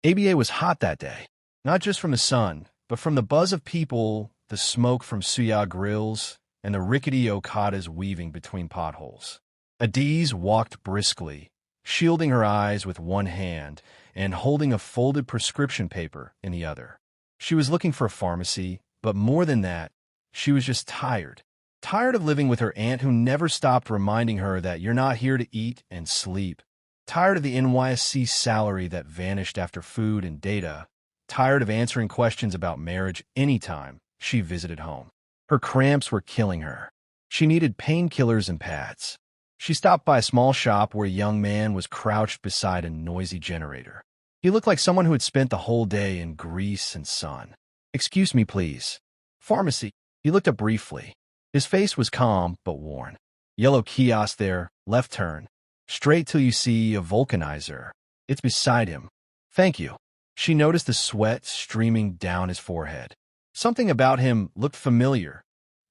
ABA was hot that day, not just from the sun, but from the buzz of people, the smoke from suya grills, and the rickety okadas weaving between potholes. Adiz walked briskly, shielding her eyes with one hand and holding a folded prescription paper in the other. She was looking for a pharmacy, but more than that, she was just tired. Tired of living with her aunt who never stopped reminding her that you're not here to eat and sleep. Tired of the NYSC salary that vanished after food and data. Tired of answering questions about marriage anytime she visited home. Her cramps were killing her. She needed painkillers and pads. She stopped by a small shop where a young man was crouched beside a noisy generator. He looked like someone who had spent the whole day in grease and sun. "Excuse me, please." "Pharmacy." He looked up briefly. His face was calm but worn. "Yellow kiosk there, left turn. Straight till you see a vulcanizer. It's beside him." "Thank you." She noticed the sweat streaming down his forehead. Something about him looked familiar,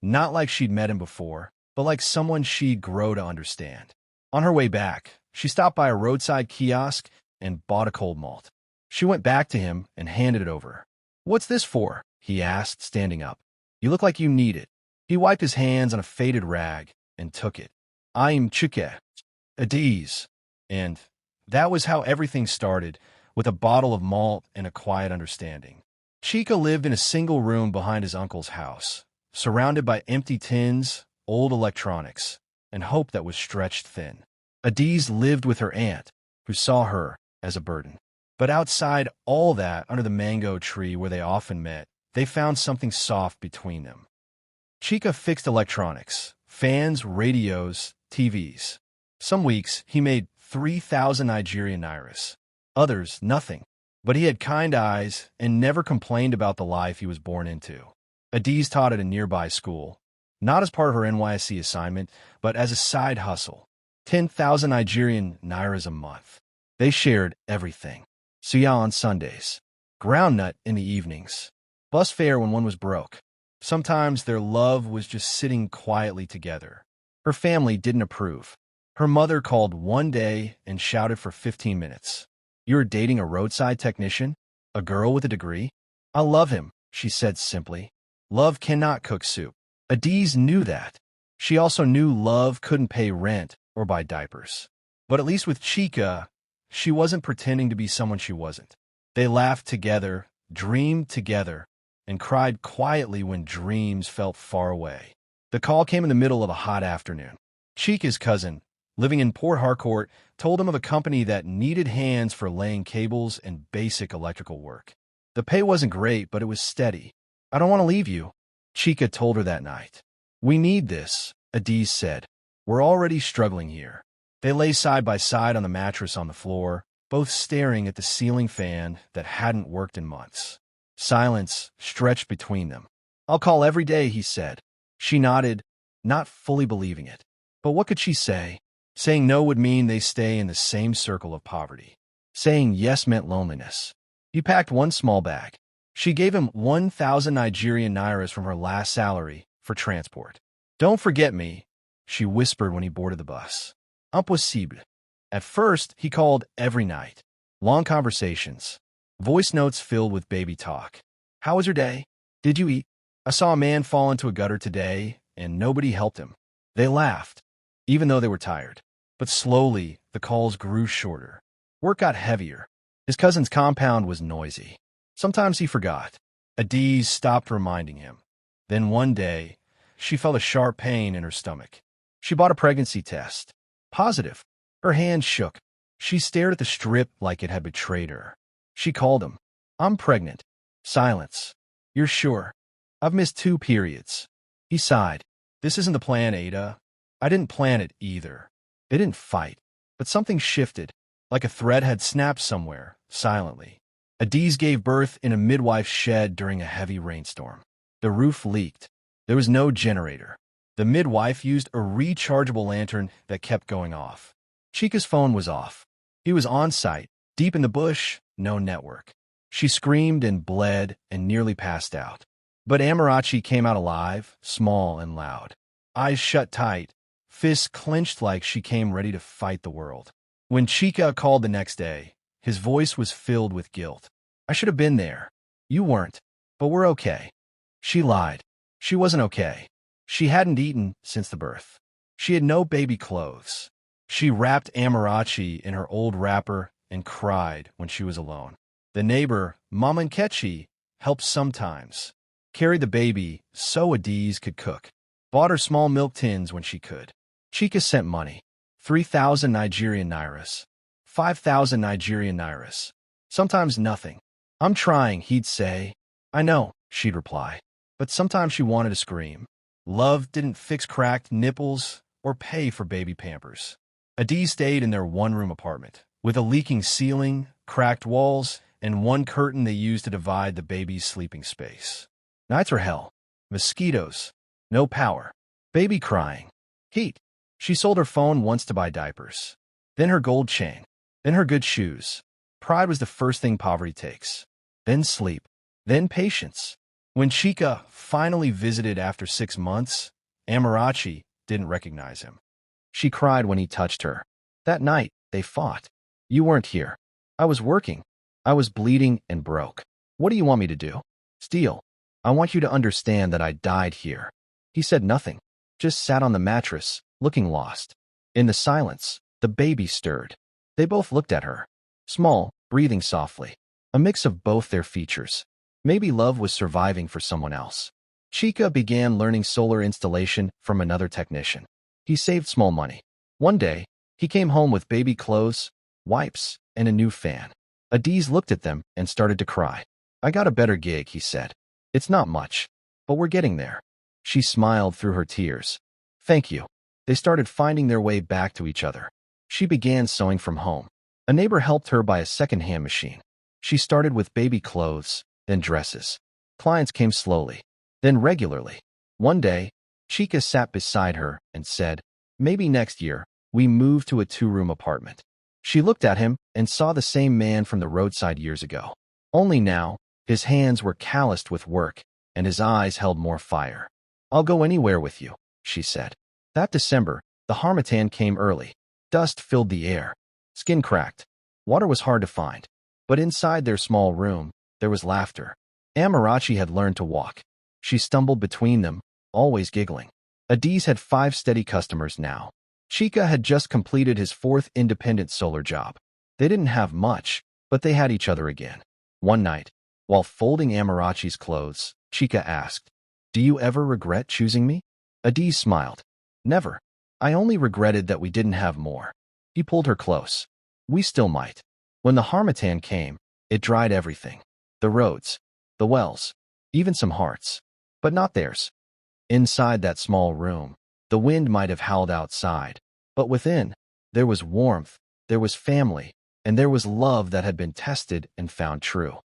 not like she'd met him before, but like someone she'd grow to understand. On her way back, she stopped by a roadside kiosk and bought a cold malt. She went back to him and handed it over. "What's this for?" he asked, standing up. "You look like you need it." He wiped his hands on a faded rag and took it. "I'm Chike, Adiz." And that was how everything started, with a bottle of malt and a quiet understanding. Chika lived in a single room behind his uncle's house, surrounded by empty tins, old electronics, and hope that was stretched thin. Adiz lived with her aunt, who saw her as a burden. But outside all that, under the mango tree where they often met, they found something soft between them. Chika fixed electronics, fans, radios, TVs. Some weeks, he made 3,000 Nigerian nairas. Others, nothing. But he had kind eyes and never complained about the life he was born into. Adiz taught at a nearby school, not as part of her NYSC assignment, but as a side hustle. 10,000 Nigerian nairas a month. They shared everything. Suya on Sundays, groundnut in the evenings, bus fare when one was broke. Sometimes their love was just sitting quietly together. Her family didn't approve. Her mother called one day and shouted for 15 minutes. "You're dating a roadside technician? A girl with a degree?" "I love him," she said simply. Love cannot cook soup. Adiz knew that. She also knew love couldn't pay rent or buy diapers. But at least with Chika, she wasn't pretending to be someone she wasn't. They laughed together, dreamed together, and cried quietly when dreams felt far away. The call came in the middle of a hot afternoon. Chika's cousin, living in Port Harcourt, told him of a company that needed hands for laying cables and basic electrical work. The pay wasn't great, but it was steady. "I don't want to leave you," Chika told her that night. "We need this," Adiz said. "We're already struggling here." They lay side by side on the mattress on the floor, both staring at the ceiling fan that hadn't worked in months. Silence stretched between them. "I'll call every day," he said. She nodded, not fully believing it. But what could she say? Saying no would mean they stay in the same circle of poverty. Saying yes meant loneliness. He packed one small bag. She gave him 1,000 Nigerian nairas from her last salary for transport. "Don't forget me," she whispered when he boarded the bus. Impossible. At first, he called every night. Long conversations. Voice notes filled with baby talk. "How was your day? Did you eat? I saw a man fall into a gutter today, and nobody helped him." They laughed, even though they were tired. But slowly, the calls grew shorter. Work got heavier. His cousin's compound was noisy. Sometimes he forgot. Adiz stopped reminding him. Then one day, she felt a sharp pain in her stomach. She bought a pregnancy test. Positive. Her hand shook. She stared at the strip like it had betrayed her. She called him. "I'm pregnant." Silence. "You're sure?" "I've missed 2 periods." He sighed. "This isn't the plan, Ada. I didn't plan it either." They didn't fight, but something shifted, like a thread had snapped somewhere, silently. Adiz gave birth in a midwife's shed during a heavy rainstorm. The roof leaked. There was no generator. The midwife used a rechargeable lantern that kept going off. Chika's phone was off. He was on site, deep in the bush, no network. She screamed and bled and nearly passed out. But Amarachi came out alive, small and loud. Eyes shut tight, fists clenched like she came ready to fight the world. When Chika called the next day, His voice was filled with guilt. I should have been there. You weren't. But we're okay. She lied. She wasn't okay. She hadn't eaten since the birth. She had no baby clothes. She wrapped Amarachi in her old wrapper and cried when she was alone. The neighbor, Mama Nkechi, helped sometimes. Carried the baby so Adiz could cook. Bought her small milk tins when she could. Chika sent money. 3,000 Nigerian nairas. 5,000 Nigerian nairas. Sometimes nothing. I'm trying, he'd say. I know, she'd reply. But sometimes she wanted to scream. Love didn't fix cracked nipples or pay for baby pampers. Adiz stayed in their one-room apartment, with a leaking ceiling, cracked walls, and one curtain they used to divide the baby's sleeping space. Nights were hell. Mosquitoes. No power. Baby crying. Heat. She sold her phone once to buy diapers. Then her gold chain. Then her good shoes. Pride was the first thing poverty takes. Then sleep. Then patience. When Chika finally visited after 6 months, Amarachi didn't recognize him. She cried when he touched her. That night, they fought. You weren't here. I was working. I was bleeding and broke. What do you want me to do? Steal. I want you to understand that I died here. He said nothing, just sat on the mattress, looking lost. In the silence, the baby stirred. They both looked at her. Small, breathing softly. A mix of both their features. Maybe love was surviving for someone else. Chika began learning solar installation from another technician. He saved small money. One day, he came home with baby clothes, wipes, and a new fan. Adiz looked at them and started to cry. I got a better gig, he said. It's not much, but we're getting there. She smiled through her tears. Thank you. They started finding their way back to each other. She began sewing from home. A neighbor helped her buy a second-hand machine. She started with baby clothes, then dresses. Clients came slowly, then regularly. One day, Chika sat beside her and said, maybe next year, we move to a 2-room apartment. She looked at him and saw the same man from the roadside years ago. Only now, his hands were calloused with work, and his eyes held more fire. I'll go anywhere with you, she said. That December, the Harmattan came early. Dust filled the air. Skin cracked. Water was hard to find. But inside their small room, there was laughter. Amarachi had learned to walk. She stumbled between them, always giggling. Adiz had 5 steady customers now. Chika had just completed his 4th independent solar job. They didn't have much, but they had each other again. One night, while folding Amarachi's clothes, Chika asked, do you ever regret choosing me? Adiz smiled. Never. I only regretted that we didn't have more. He pulled her close. We still might. When the Harmattan came, it dried everything. The roads, the wells, even some hearts. But not theirs. Inside that small room, the wind might have howled outside, but within, there was warmth, there was family, and there was love that had been tested and found true.